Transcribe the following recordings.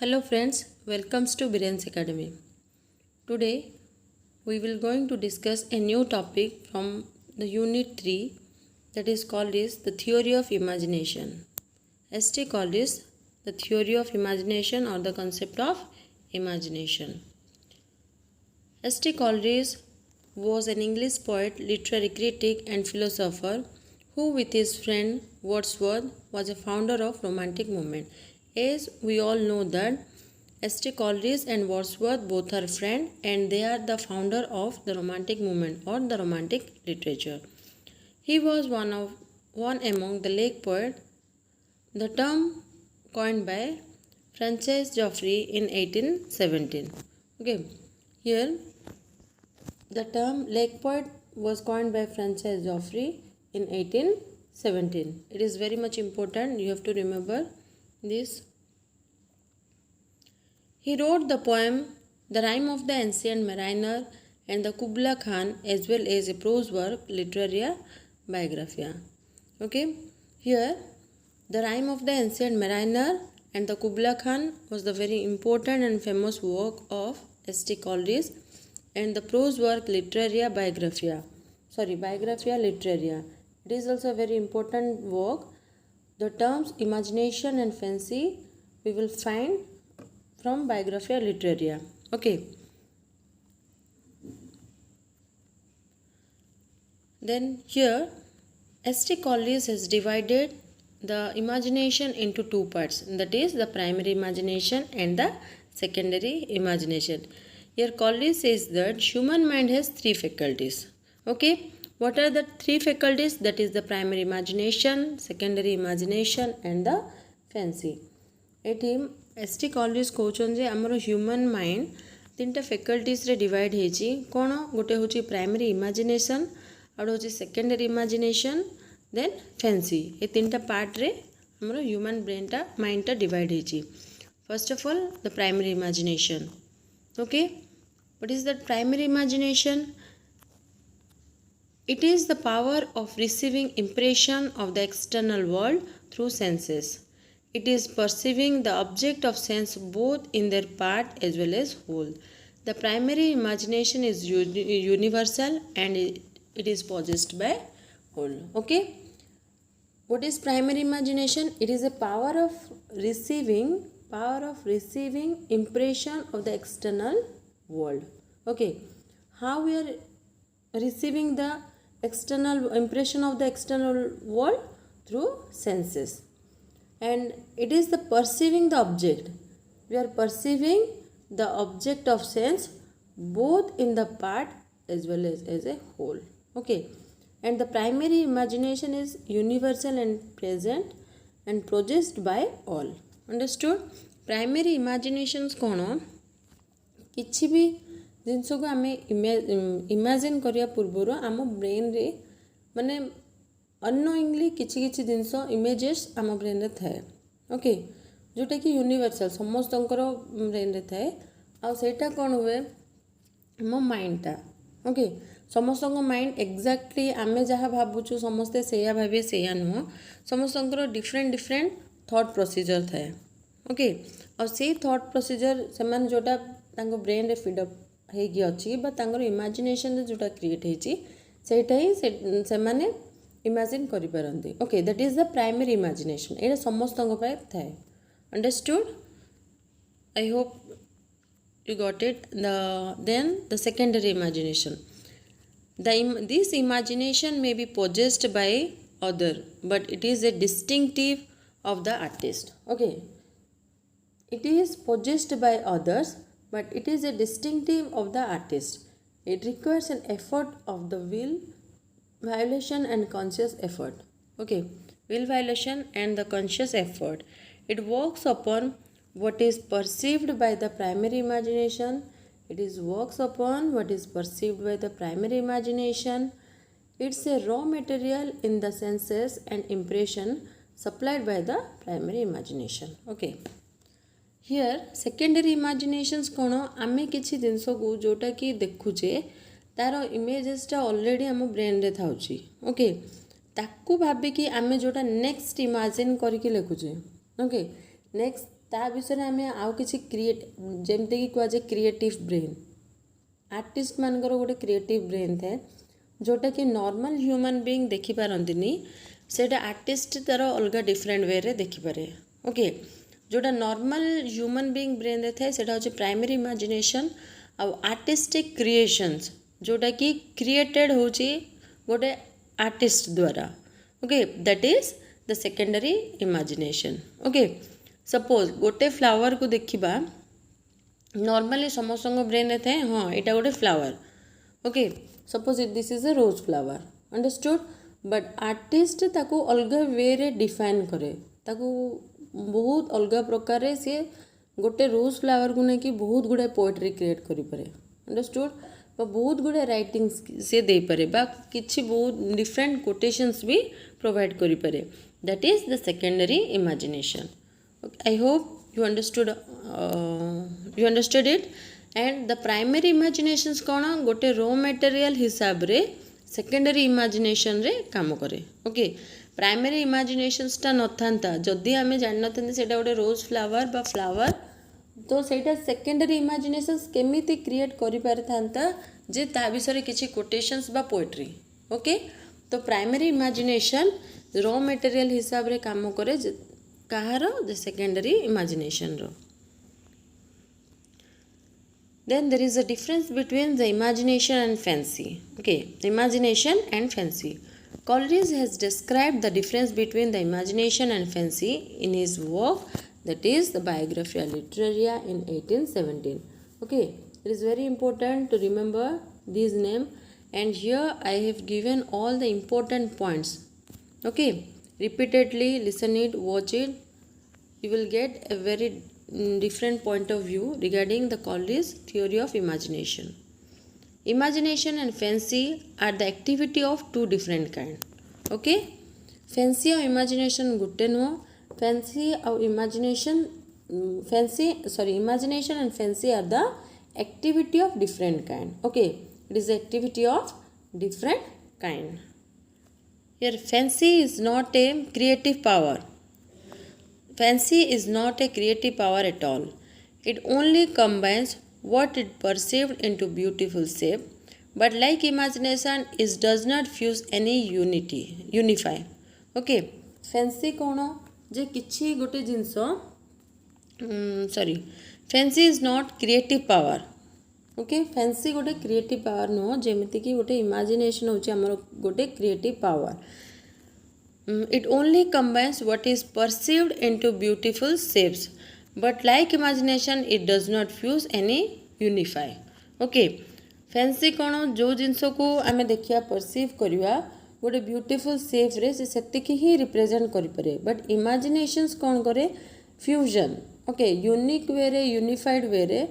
Hello friends, welcomes to Birens Academy. Today we will going to discuss a new topic from the unit 3 that is called is the theory of imagination. ST called is the theory of imagination or the concept of imagination. ST Coleridge was an English poet, literary critic and philosopher who with his friend Wordsworth was a founder of romantic movement. As we all know that ST Coleridge and Wordsworth both are friends and they are the founder of the romantic movement or the romantic literature. He was one among the lake poets. The term coined by Francis Joffre in 1817. Okay, here the term lake poet was coined by Francis Joffre in 1817. It is very much important. You have to remember this. He wrote the poem The Rime of the Ancient Mariner and the Kubla Khan as well as a prose work Literaria Biographia. Okay, here The Rime of the Ancient Mariner and the Kubla Khan was the very important and famous work of ST Coleridge, and the prose work Literaria Biographia Literaria. It is also a very important work. The terms imagination and fancy we will find from Biographia Literaria. Okay. Then here ST Coleridge has divided the imagination into two parts, that is the primary imagination and the secondary imagination. Here Coleridge says that human mind has three faculties. Okay, what are the three faculties? That is the primary imagination, secondary imagination and the fancy. Eighty ST Coleridge कहउछन जे हमर human mind तीनटा faculties रे divide हेची कोन गोटे होची primary imagination out होची secondary imagination then fancy ए तीनटा part रे हमर ह्यूमन ब्रेन टा माइंड टा डिवाइड हेची. First of all the primary imagination. Okay, what is that primary imagination? It is the power of receiving impression of the external world through senses. It is perceiving the object of sense both in their part as well as whole. The primary imagination is universal and it is possessed by whole. Okay. What is primary imagination? It is a power of receiving impression of the external world. Okay. How we are receiving the external impression of the external world? Through senses. And it is the perceiving the object. We are perceiving the object of sense both in the part as well as a whole. Okay. And the primary imagination is universal and present and possessed by all. Understood? Primary imaginations कोण किछि भी जिनस को आम imagine करिया पूर्वर आम brain रे माने unknowingly किछि किछि जिनस इमेजेस आम ब्रेन रे थाए. ओके, जोटा कि यूनिवर्सल समस्तंकर ब्रेन रे थाए आ सेटा कोन हुए मो माइंड टा. ओके, समस्तंक माइंड एक्जाक्टली आमे जहाँ भाबुछु समस्ते सेया भाबे सेया नुह. समस्तंकर डिफरेंट थॉट प्रोसीजर थाए. ओके, और से थॉट प्रोसीजर से जोटा तांको ब्रेन रे फीडअप हेगी अछि बा तांकर इमेजिनेशन रे जोटा क्रिएट हेची सेटा ही से माने इमेजिन करि परंती. Okay, that is the primary imagination. एटा समस्तंक पाए थाए. Understood? I hope you got it. Then the secondary imagination. This imagination may be possessed by other, but it is a distinctive of the artist. Okay, it is possessed by others, but it is a distinctive of the artist. It requires an effort of the will violation and conscious effort. Okay, will violation and the conscious effort. It works upon what is perceived by the primary imagination. It is works upon what is perceived by the primary imagination. It's a raw material in the senses and impression supplied by the primary imagination. Okay, here secondary imaginations कोण आमे किछि जिंस को जोटा कि देखुचे तार इमेजेसटा already आम brain रे थाउची. Okay, ताकू भाबी कि आमे जोटा नेक्स्ट इमेजिन करके लिखुचे. ओके, नेक्स्ट ता विषय आम आउ कि क्रिएट जमती कि कहुए क्रिएटिव ब्रेन आर्टिस्ट मानकर गोटे क्रिएटिव ब्रेन थाए जोटा कि नॉर्मल ह्यूमन बीइंग देखि पारंतिनी सेटा आर्टिस्ट तार अलग डिफरेंट वे रे देखिपारे ओके जोटा नॉर्मल ह्यूमन बीइंग ब्रेन रे थाए सेटा होचे प्राइमरी इमेजिनेशन आ आर्टिस्टिक क्रिएशंस जोटा कि क्रिएटेड होची गोटे आर्टिस्ट द्वारा okay that is the secondary imagination okay suppose गोटे फ्लावर को देखिबा नॉर्मली समस्त ब्रेन रे थाए हाँ यहाँ गोटे flower okay suppose this is a rose flower understood but artist ताको अलग वे रे डिफाइन करे ताको बहुत अलग प्रकार सी गोटे रोज फ्लावर को लेकिन बहुत गुड़ाए पोएट्री क्रिएट करि पारे अंडरस्टूड बहुत गुड़ाए राइटिंग सी दे पारे बा किछि बहुत डिफरेंट कोटेशंस भी प्रोवाइड करि पारे that is the secondary imagination I hope you understood it and the primary imaginations कौन गोटे रो मटेरियल हिसाब रे सेकेंडरी इमेजिनेशन रे काम करे ओके प्राइमरी इमेजिनेशंस टा नथांता जदि आमे जान नथांते सेटा गोटे रोज फ्लावर बा फ्लावर तो सेटा सेकेंडरी इमेजिनेशंस केमिति क्रिएट करि पारथांता जे ता विषय किछि कोटेशंस बा पोएट्री ओके तो प्राइमरी इमेजिनेशन रो मटेरियल हिसाब रे काम करे कहार द सेकेंडरी इमेजिनेशन रो then there is a difference between the imagination and fancy okay imagination and fancy Coleridge has described the difference between the imagination and fancy in his work that is the Biographia Literaria in 1817 okay it is very important to remember these names and here I have given all the important points okay repeatedly listen it watch it you will get a very different point of view regarding the Coleridge theory of imagination. Imagination and fancy are the activity of two different kind. Okay? Fancy और imagination Gutte no fancy और imagination imagination and fancy are the activity of different kind. Okay? It is the activity of different kind. Here fancy is not a creative power. Fancy is not a creative power at all. It only combines what it perceived into beautiful shape, but like imagination, it does not fuse any unify. Okay, fancy कोण जे किछि गोटे जिंसो fancy is not creative power. Okay, fancy गोटे creative power no जेमिति कि गोटे imagination होछि हमर गोटे creative power. It only combines what is perceived into beautiful shapes but like imagination it does not fuse any unify okay fancy कोण जो जिंस को आमे देखिया परसीव करिवा गोटे ब्यूटीफुल शेप रे से सेतिकी ही रिप्रेजेंट करि पारे बट इमेजिनेशंस कोन करे फ्यूजन ओके यूनिक वे रे यूनिफाइड वे रे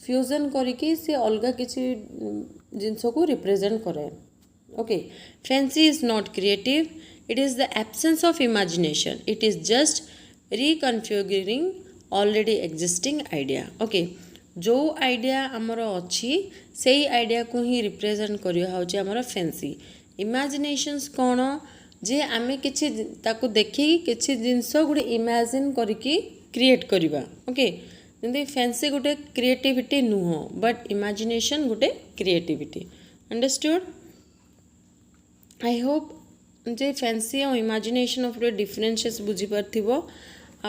फ्यूजन करिकी से अलगा किछि जिंस को रिप्रेजेंट करे okay fancy is not creative it is the absence of imagination it is just reconfiguring already existing idea okay जो आइडिया आमर अच्छी से आइडिया को ही रिप्रेजेंट करिया होचे आमर फैंसी इमेजिनेशंस कोन जे आमे किछि ताको देखि किछि जिंस गुडे इमेजिन करिकी क्रिएट करिवा ओके जंदी फैंसी गुडे क्रिएटिविटी नुहो बट इमेजिनेशन गुडे क्रिएटिविटी अंडरस्टूड आई होप जे फैंसी और इमेजिनेशन ऑफ डिफरेंसेस बुझी पार्थिबो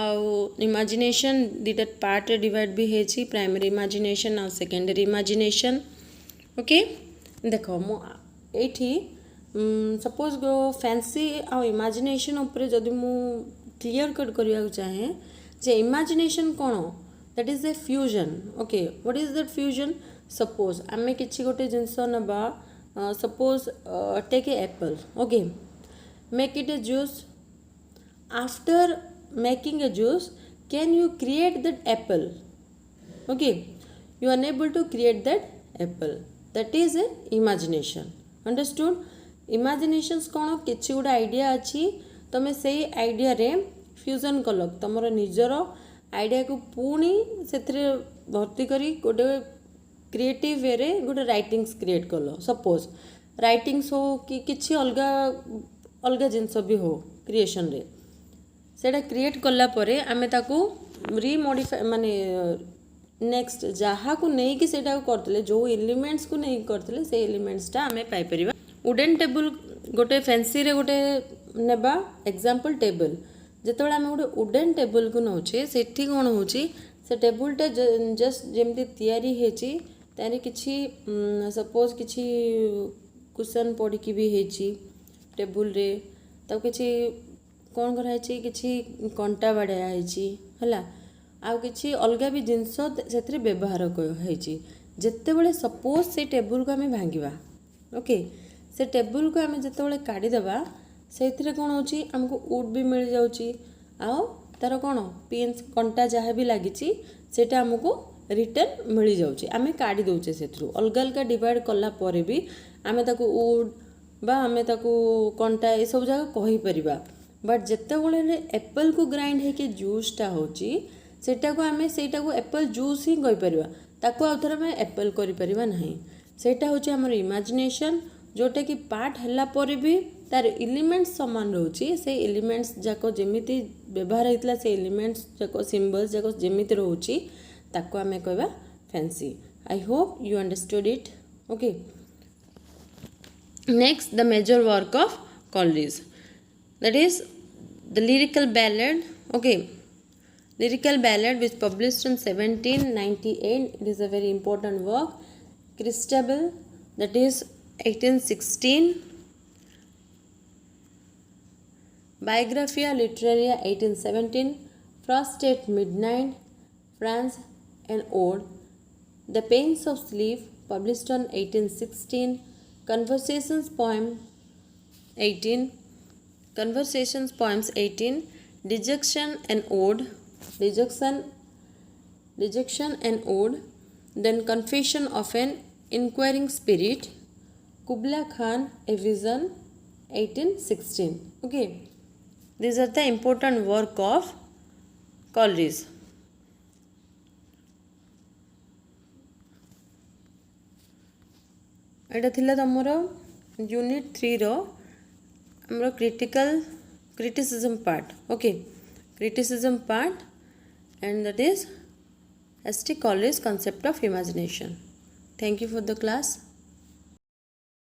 आउ इमेजिनेशन दुटा पार्ट रे डिवाइड भी हेछि प्राइमरी इमेजिनेशन और सेकेंडरी इमेजिनेशन ओके देखो मो एठी सपोज गो फैंसी और इमेजिनेशन ऊपर जदि मु क्लियर कट करिया चाहे जे इमेजिनेशन कोन that is a fusion okay what is that fusion suppose आमे किछि गोटे जिंस नबा suppose take a apple okay make it a juice after making a juice can you create that apple okay you are unable to create that apple that is a imagination understood imaginations कोन किछि गुडा idea अछि तमे सेही idea रे fusion कलक तमरो निजर idea को पुणी सेथरे भर्ती करी गोटे क्रिएटिव वे रे गोटे राइटिंग्स क्रिएट कल सपोज राइटिंग्स हो कि किछि अलगा अलगा जिनस भी हो क्रिएशन रे सेटा क्रिएट कला परे आमे ताकू रिमोडिफाई माने नेक्स्ट जहाँ को नहीं कि सेटा करते जो एलिमेंट्स को नहीं करते से एलिमेंट्सटा आम पाइपर वुडेन टेबुल गोटे फैंसी रे गोटे नेबा एग्जांपल टेबल जिते आम गोटे वुडेन टेबुल को नौचे से कौन हो से टेबुलटा जस्ट जमी तैयारी किसी सपोज किसी कुशन पड़ी भी है टेबुल रे तब किसी कौन कराई किसी कंटा बाड़िया है आउ कि अलग भी जिनस से व्यवहार होती जिते बड़े सपोज से टेबुल को आम भांगा ओके से टेबुल को आम जिते काढ़ीदेवा से कौन होमको वुड भी मिल जाऊँगी आउ तार कौन पिंस कंटा जहाँ भी लगी सेटा आमको रिटर्न मिल जाऊँगी आम काढ़ी दौचे से अलग अलग डिवाइड कलापर भी आम वुड बा आम कंटा ये सब जगह कहीपर बट जिते एप्पल को ग्राइंड होकर जूसटा होची सेटा को आम सेटा को एप्पल जूस ही कहीपर ताको आउ थे आम एप्पल करें ना सेटा हूँ आम इमेजिनेशन जोटा कि पार्ट है पर भी तार एलिमेंट्स समान रोचे से एलिमेंट्स जाक जमी व्यवहार होता से एलिमेंट्स जाक सिम्बल्स जाक जमी रोचे ताको आम कहवा fancy I hope you understood it okay next the major work of Coleridge that is the lyrical ballad okay lyrical ballad which published in 1798 it is a very important work Christabel that is 1816 Biographia Literaria 1817 Frost at Midnight France an Ode The Pains of Sleep published on 1816 Conversations poem 18 Conversations poems 18 Dejection and Ode then Confession of an Inquiring Spirit Kubla Khan A Vision 1816 okay these are the important work of Coleridge एटा थिला तमरो unit 3 रो हमरो criticism part okay criticism part and that is S.T. Coleridge concept of imagination. Thank you for the class.